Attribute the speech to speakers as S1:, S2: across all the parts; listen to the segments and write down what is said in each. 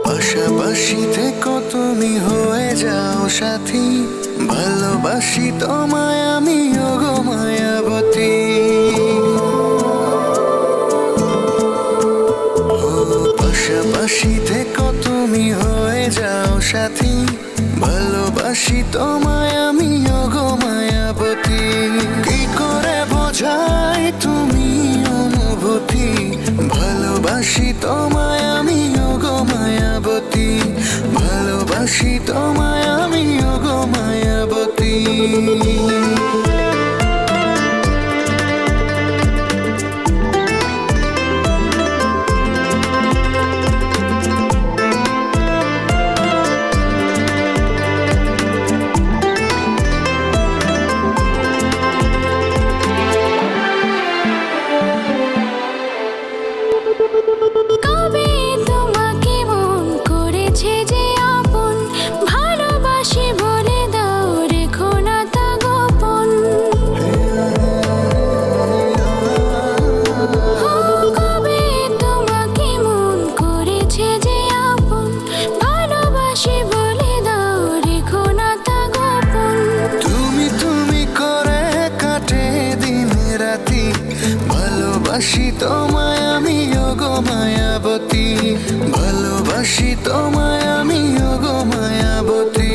S1: পাশাপাশি থেকো তুমি হয়ে যাও সাথী, ভালোবাসি তোমায় আমি ওগো মায়াবতী। পাশাপাশি থেকো তুমি হয়ে যাও সাথী, ভালোবাসি তোমায় আমি ওগো মায়াবতী। কি করে বোঝাই তুমি অনুভূতি, ভালোবাসি তোমায় আমি ওগো মায়াবতী, ভালোবাসি তোমায় আমি ওগো মায়াবতী।
S2: কবে তোমাকে মন করেছে যে আপন, ভালোবাসি বলে দাও রেখো না তা গোপন। কবে তোমাকে মন করেছে যে আপন, ভালোবাসি বলে দাও রেখো না তা গোপন।
S1: তুমি তুমি করে কাটে দিন রাতি, ভালোবাসি তোমায় আমি ওগো মায়াবতী, ভালোবাসি তোমায় আমি ওগো মায়াবতী।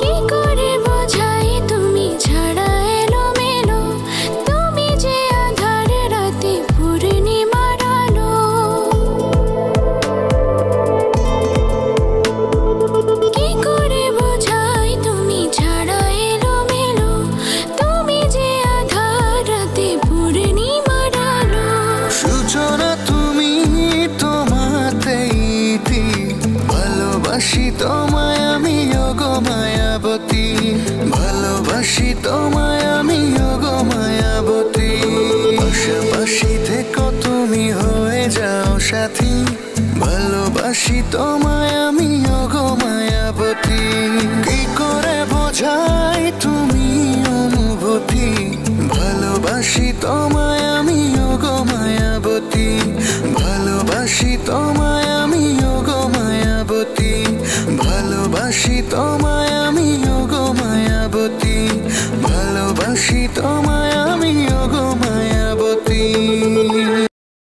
S2: কি করে বোঝাই তুমি ছাড়া এলোমেলো, তুমি যে আঁধার রাতে পূর্ণিমার আলো। কি করে বোঝাই তুমি ছাড়া এলোমেলো, তুমি যে আঁধার রাতে পূর্ণিমার আলো।
S1: সূচনা তুমি তোমাতেই ইতি, ভালোবাসি তোমায় আমি ওগো মায়াবতী, ভালোবাসি তোমায় আমি ওগো মায়াবতী। পাশাপাশি থেকো তুমি হয়ে যাও সাথী, ভালোবাসি তোমায় আমি ওগো মায়াবতী। কি করে বোঝাই তুমি অনুভূতি, ভালোবাসি তোমায় আমি ওগো মায়াবতী, ভালোবাসি তোমায় আমি ওগো মায়াবতী, ভালোবাসি তোমায় আমি ওগো মায়াবতী, ভালোবাসি তোমায়।